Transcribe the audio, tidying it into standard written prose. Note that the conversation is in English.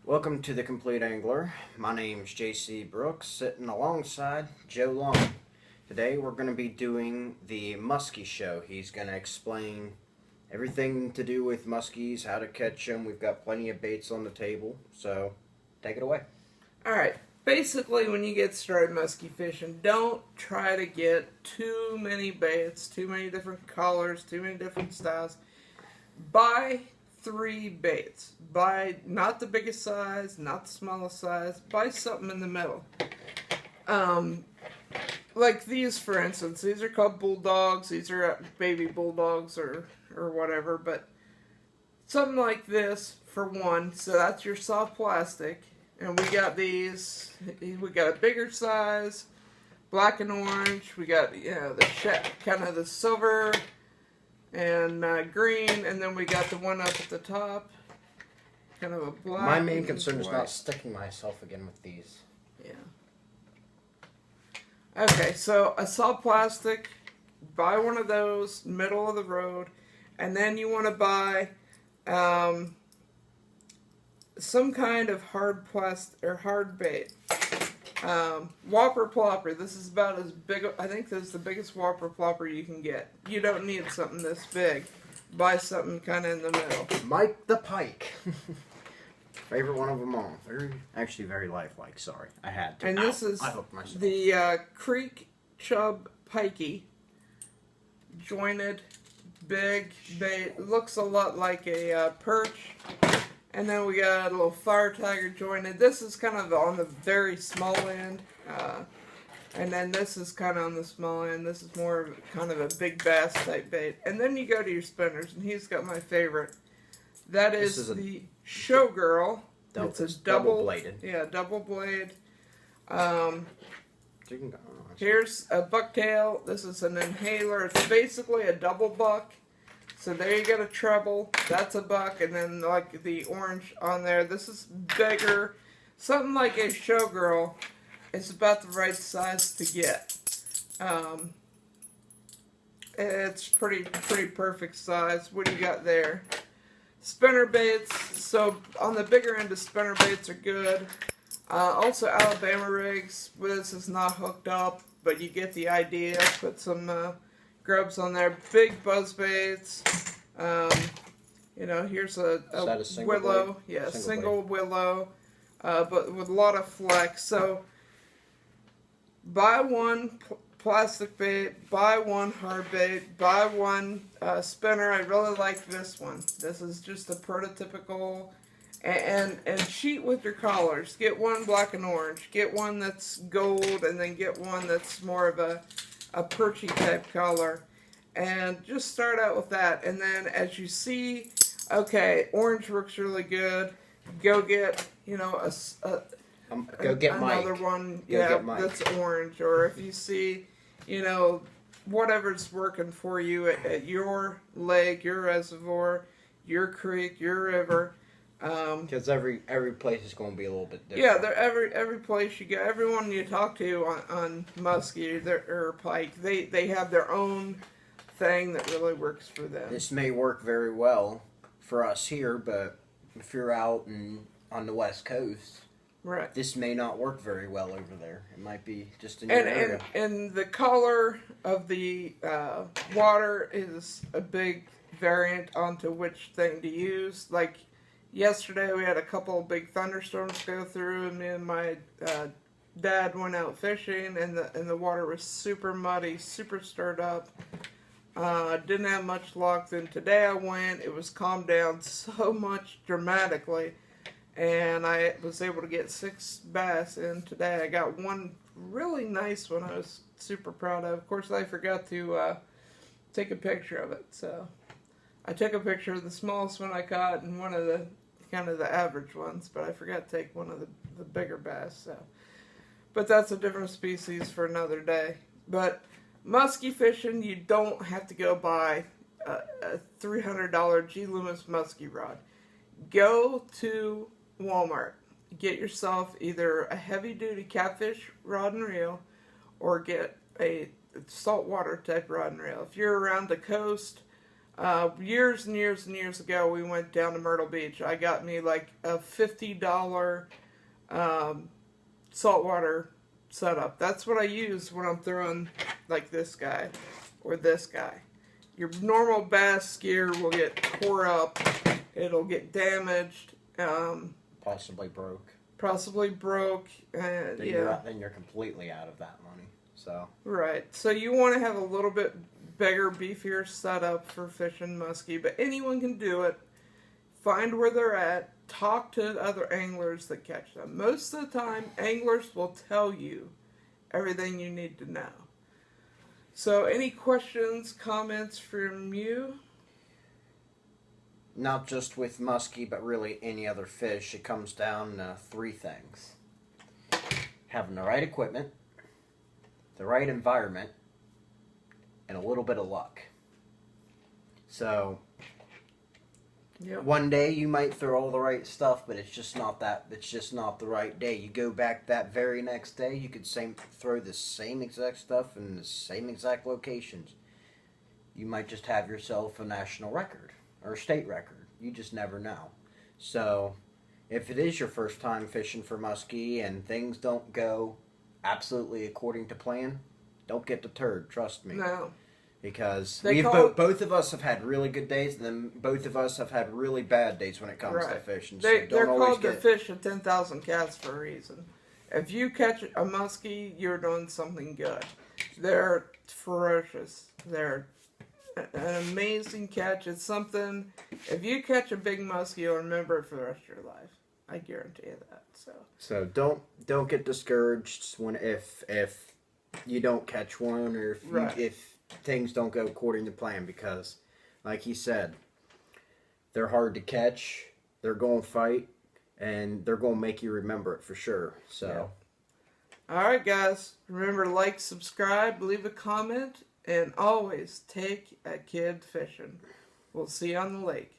Welcome to The Complete Angler. My name's JC Brooks, sitting alongside Joe Long. Today we're going to be doing the Muskie Show. He's going to explain everything to do with muskies, how to catch them. We've got plenty of baits on the table, so take it away. Alright, basically when you get started muskie fishing, don't try to get too many baits, too many different colors, too many different styles. Buy 3 baits. Buy not the biggest size, not the smallest size. Buy something in the middle. Like these, for instance. These are called bulldogs. These are baby bulldogs or whatever. But something like this for one. So that's your soft plastic. And we got these. We got a bigger size, black and orange. We got the kind of the silver and green, and then we got the one up at the top, kind of a black. My main concern is not sticking myself again with these. Yeah. Okay, so a soft plastic, buy one of those, middle of the road, and then you want to buy some kind of hard plastic or hard bait. Whopper plopper. This is about as big. I think this is the biggest whopper plopper you can get. You don't need something this big. Buy something kind of in the middle. Mike the Pike. Favorite one of them all. Actually very lifelike. Sorry, I had to. And this is the Creek Chub Pikey. Jointed, big bait. Looks a lot like a perch. And then we got a little fire tiger jointed. This is kind of on the very small end. And then this is kind of on the small end. This is more of kind of a big bass type bait. And then you go to your spinners, and he's got my favorite. That is the Showgirl. It's a double bladed. Yeah, double blade. Here's a bucktail. This is an inhaler. It's basically a double buck. So there you got a treble, that's a buck, and then like the orange on there. This is bigger, something like a Showgirl. It's about the right size to get. It's pretty perfect size. What do you got there? Spinner baits. So on the bigger end of spinner baits are good. Also Alabama rigs. This is not hooked up, but you get the idea. Put some grubs on there, big buzz baits. Here's a willow, blade? Yeah, single willow, but with a lot of flex. So buy one plastic bait, buy one hard bait, buy one spinner. I really like this one. This is just a prototypical, and cheat with your colors. Get one black and orange, get one that's gold, and then get one that's more of a perchy type color, and just start out with that. And then as you see, okay, orange works really good. Go get another one. That's orange. Or if you see whatever's working for you at your lake, your reservoir, your creek, your river. Because every place is going to be a little bit different. Yeah, every place you go, everyone you talk to on muskie or pike, they have their own thing that really works for them. This may work very well for us here, but if you're out on the West Coast, right, this may not work very well over there. It might be just in your area. And the color of the water is a big variant onto which thing to use. Like yesterday, we had a couple of big thunderstorms go through, and me and my dad went out fishing, and the water was super muddy, super stirred up. Didn't have much luck. Then today I went, it was calmed down so much dramatically, and I was able to get 6 bass in today. I got one really nice one I was super proud of. Of course, I forgot to take a picture of it, so I took a picture of the smallest one I caught and one of the kind of the average ones, but I forgot to take one of the bigger bass. So, but that's a different species for another day. But muskie fishing, you don't have to go buy a $300 G. Loomis muskie rod. Go to Walmart. Get yourself either a heavy-duty catfish rod and reel, or get a saltwater type rod and reel. If you're around the coast, Years and years and years ago, we went down to Myrtle Beach. I got me like a $50 saltwater setup. That's what I use when I'm throwing like this guy or this guy. Your normal bass gear will get tore up. It'll get damaged. Possibly broke. Yeah. Then you're completely out of that money. So. Right. So you want to have a little bit bigger, beefier setup for fishing muskie, but anyone can do it. Find where they're at. Talk to other anglers that catch them. Most of the time, anglers will tell you everything you need to know. So, any questions, comments from you? Not just with muskie, but really any other fish. It comes down to three things: having the right equipment, the right environment, and a little bit of luck. So, yep. One day you might throw all the right stuff, but it's just not the right day. You go back that very next day, you could throw the same exact stuff in the same exact locations. You might just have yourself a national record or a state record. You just never know. So, if it is your first time fishing for muskie and things don't go absolutely according to plan, don't get deterred, trust me. No. Because both of us have had really good days, and then both of us have had really bad days when it comes to fishing. They're called the fish of 10,000 cats for a reason. If you catch a muskie, you're doing something good. They're ferocious. They're an amazing catch. It's something, if you catch a big muskie, you'll remember it for the rest of your life. I guarantee you that. So don't get discouraged if you don't catch one, or if things don't go according to plan, because like he said, they're hard to catch, they're going to fight, and they're going to make you remember it for sure. So alright guys, remember to like, subscribe, leave a comment, and always take a kid fishing. We'll see you on the lake.